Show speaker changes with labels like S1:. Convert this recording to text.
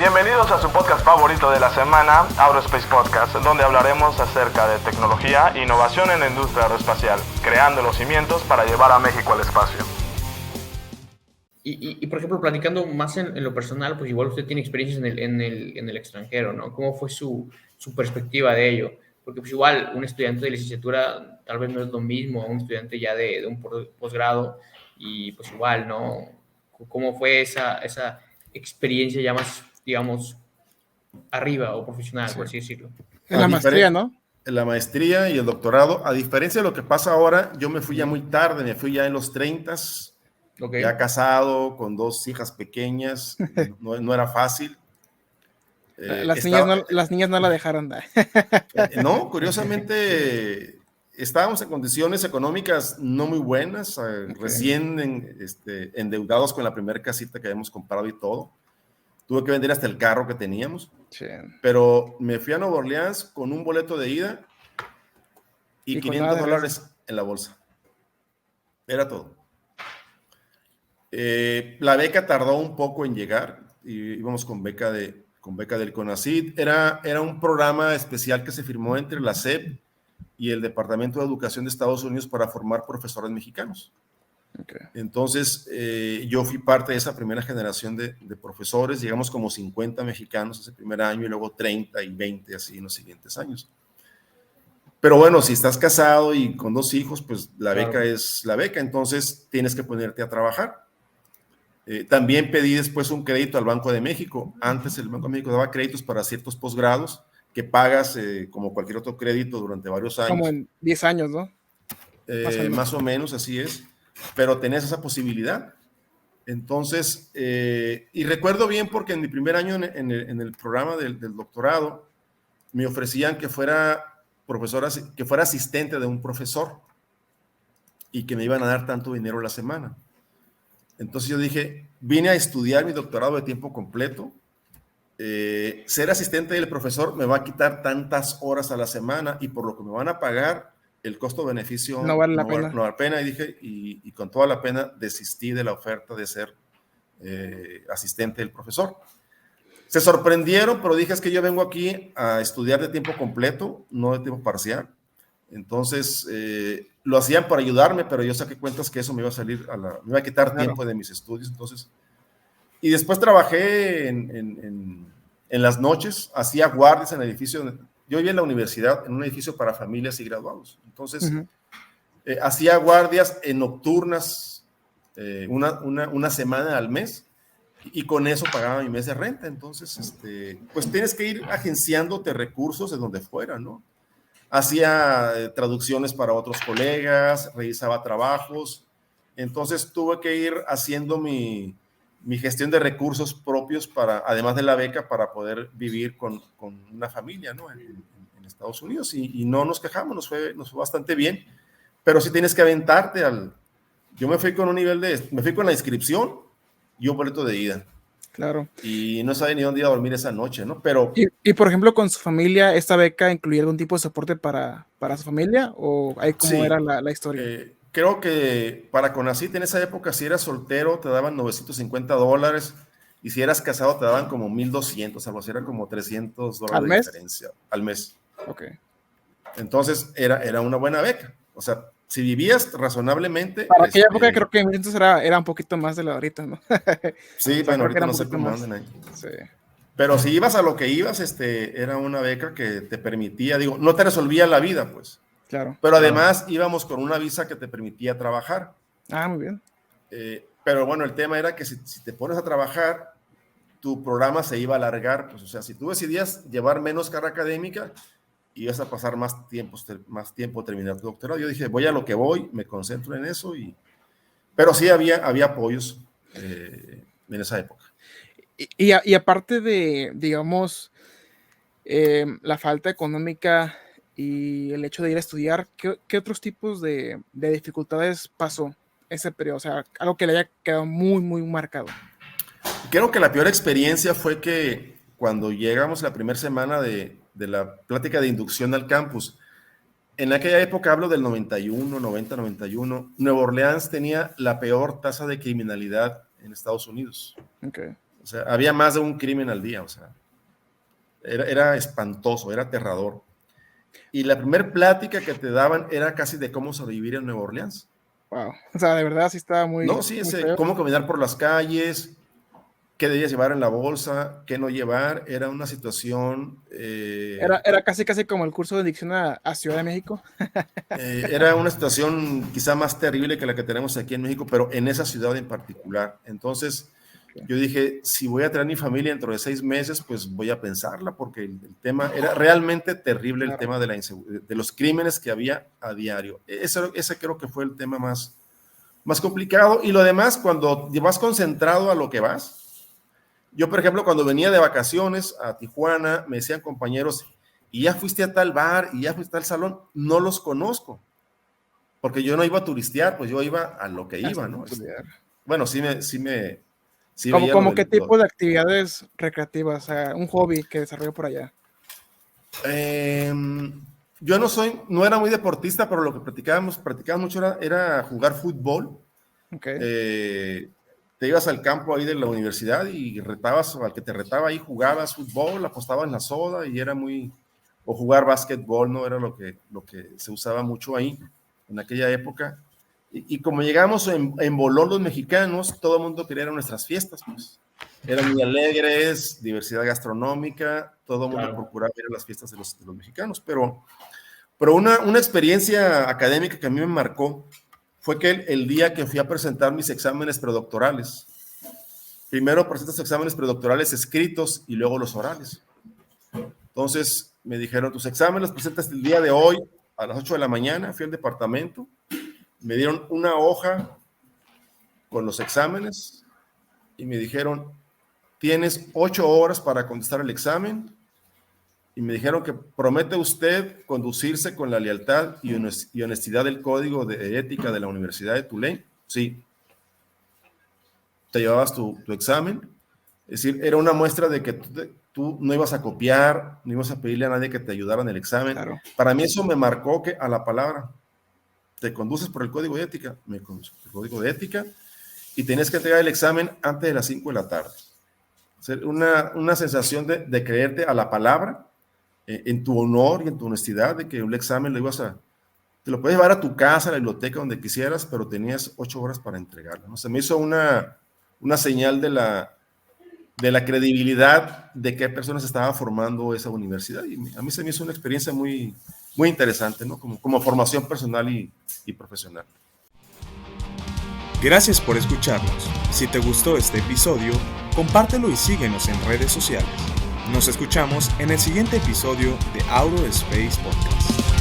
S1: Bienvenidos a su podcast favorito de la semana, Aerospace Podcast, donde hablaremos acerca de tecnología e innovación en la industria aeroespacial, creando los cimientos para llevar a México al espacio.
S2: Y por ejemplo, platicando más en lo personal, pues igual usted tiene experiencias en el extranjero, ¿no? ¿Cómo fue su perspectiva de ello? Porque pues igual un estudiante de licenciatura tal vez no es lo mismo a un estudiante ya de un posgrado y pues igual, ¿no? ¿Cómo fue esa experiencia ya más, digamos, arriba o profesional, por así decirlo?
S3: En la maestría, ¿no?
S4: En la maestría y el doctorado, a diferencia de lo que pasa ahora, yo me fui ya muy tarde, me fui ya en los 30s,
S2: Okay.
S4: ya casado, con 2 hijas pequeñas, no era fácil.
S3: Las niñas no la dejaron.
S4: No, curiosamente, estábamos en condiciones económicas no muy buenas, recién endeudados con la primera casita que habíamos comprado y todo. Tuve que vender hasta el carro que teníamos. Sí. Pero me fui a Nueva Orleans con un boleto de ida y $500 en la bolsa. Era todo. La beca tardó un poco en llegar. Y íbamos con beca del CONACYT. Era un programa especial que se firmó entre la SEP y el Departamento de Educación de Estados Unidos para formar profesores mexicanos. Okay. Entonces, yo fui parte de esa primera generación de profesores. Llegamos como 50 mexicanos ese primer año y luego 30 y 20 así en los siguientes años. Pero bueno, si estás casado y con 2 hijos, pues la beca es la beca, entonces tienes que ponerte a trabajar. También pedí después un crédito al Banco de México. Antes el Banco de México daba créditos para ciertos posgrados que pagas como cualquier otro crédito durante varios años.
S3: Como en 10 años, ¿no?
S4: Más o menos, así es. Pero tenés esa posibilidad. Entonces, y recuerdo bien porque en mi primer año en el programa del doctorado, me ofrecían que fuera que fuera asistente de un profesor y que me iban a dar tanto dinero a la semana. Entonces yo dije, vine a estudiar mi doctorado de tiempo completo. Ser asistente del profesor me va a quitar tantas horas a la semana y por lo que me van a pagar, el costo-beneficio
S3: no vale la
S4: pena. Y dije, y con toda la pena desistí de la oferta de ser asistente del profesor. Se sorprendieron, pero dije, es que yo vengo aquí a estudiar de tiempo completo, no de tiempo parcial. Entonces, lo hacían para ayudarme, pero yo saqué cuentas que eso me iba a salir, me iba a quitar tiempo de mis estudios. Entonces, y después trabajé en las noches, hacía guardias en el edificio. Yo vivía en la universidad, en un edificio para familias y graduados. Entonces, hacía guardias en nocturnas una semana al mes. Y con eso pagaba mi mes de renta. Entonces, pues tienes que ir agenciándote recursos de donde fuera, ¿no? Hacía traducciones para otros colegas, revisaba trabajos. Entonces tuve que ir haciendo mi gestión de recursos propios además de la beca, para poder vivir con una familia, ¿no? En Estados Unidos. Y no nos quejamos, nos fue bastante bien. Pero sí tienes que aventarte Yo me fui con me fui con la inscripción y un boleto de ida.
S3: Claro.
S4: Y no sabía ni dónde iba a dormir esa noche, ¿no? Pero...
S3: Y por ejemplo, con su familia, ¿esta beca incluía algún tipo de soporte para su familia? ¿O ahí cómo era la historia?
S4: Creo que para CONACYT en esa época, si eras soltero, te daban $950. Y si eras casado, te daban como 1,200, algo así, era como $300
S3: ¿Al
S4: de
S3: mes?
S4: diferencia al mes.
S3: Ok.
S4: Entonces, era una buena beca. O sea, si vivías razonablemente...
S3: Para aquella época creo que entonces era un poquito más de la ahorita, ¿no?
S4: Sí, o sea, bueno, ahorita no sé cómo andan ahí.
S3: Sí.
S4: Pero si ibas a lo que ibas, era una beca que te permitía, digo, no te resolvía la vida, pues.
S3: Claro.
S4: Pero además íbamos con una visa que te permitía trabajar.
S3: Ah, muy bien.
S4: Pero bueno, el tema era que si te pones a trabajar, tu programa se iba a alargar. Pues, o sea, si tú decidías llevar menos carga académica, ibas a pasar más tiempo terminar tu doctorado. Yo dije, voy a lo que voy, me concentro en eso. Pero sí había apoyos en esa época.
S3: Y aparte de, digamos, la falta económica y el hecho de ir a estudiar, ¿qué otros tipos de dificultades pasó ese periodo? O sea, algo que le haya quedado muy, muy marcado.
S4: Creo que la peor experiencia fue que cuando llegamos la primera semana de la plática de inducción al campus, en aquella época, hablo del 91, 90, 91, Nueva Orleans tenía la peor tasa de criminalidad en Estados Unidos.
S3: Okay.
S4: O sea, había más de un crimen al día, o sea, era espantoso, era aterrador. Y la primera plática que te daban era casi de cómo sobrevivir en Nueva Orleans.
S3: Wow. O sea, de verdad sí estaba muy,
S4: No, sí,
S3: muy feo.
S4: cómo caminar por las calles, qué debías llevar en la bolsa, qué no llevar. Era una situación...
S3: Era casi como el curso de dicción a Ciudad de México.
S4: Era una situación quizá más terrible que la que tenemos aquí en México, pero en esa ciudad en particular. Entonces, yo dije, si voy a traer mi familia dentro de 6 meses, pues voy a pensarla, porque el tema era realmente terrible, el tema de de los crímenes que había a diario. Ese creo que fue el tema más complicado. Y lo demás, cuando vas concentrado a lo que vas. Yo, por ejemplo, cuando venía de vacaciones a Tijuana, me decían compañeros, y ya fuiste a tal bar, y ya fuiste a tal salón. No los conozco, porque yo no iba a turistear, pues yo iba a lo que iba, ¿no? Bueno,
S3: ¿Cómo qué tipo de actividades recreativas, o sea, un hobby que desarrolló por allá?
S4: Yo no era muy deportista, pero lo que practicábamos mucho era jugar fútbol.
S3: Okay.
S4: Te ibas al campo ahí de la universidad y retabas, al que te retaba ahí, jugabas fútbol, apostabas en la soda y era o jugar básquetbol, ¿no? Era lo que se usaba mucho ahí en aquella época. Y como llegamos en bolón los mexicanos, todo el mundo quería ir a nuestras fiestas, pues. Eran muy alegres, diversidad gastronómica, todo el mundo procuraba ir a las fiestas de los mexicanos, pero una experiencia académica que a mí me marcó fue que el día que fui a presentar mis exámenes predoctorales, primero presentas exámenes predoctorales escritos y luego los orales. Entonces me dijeron, tus exámenes los presentas el día de hoy a las 8 de la mañana, fui al departamento, me dieron una hoja con los exámenes y me dijeron, tienes 8 horas para contestar el examen, y me dijeron que promete usted conducirse con la lealtad y honestidad del Código de Ética de la Universidad de Tulane. Sí. Te llevabas tu examen, es decir, era una muestra de que tú no ibas a copiar, no ibas a pedirle a nadie que te ayudara en el examen. Claro. Para mí eso me marcó que a la palabra, te conduces por el Código de Ética, me conduzco por el Código de Ética, y tenías que entregar el examen antes de las 5 de la tarde. O sea, una sensación de creerte a la palabra, en tu honor y en tu honestidad, de que el examen te lo puedes llevar a tu casa, a la biblioteca, donde quisieras, pero tenías 8 horas para entregarlo, ¿no? Se me hizo una señal de la credibilidad de qué personas estaba formando esa universidad, y a mí se me hizo una experiencia muy, muy interesante, ¿no? Como formación personal y profesional.
S5: Gracias por escucharnos. Si te gustó este episodio, compártelo y síguenos en redes sociales. Nos escuchamos en el siguiente episodio de Outer Space Podcast.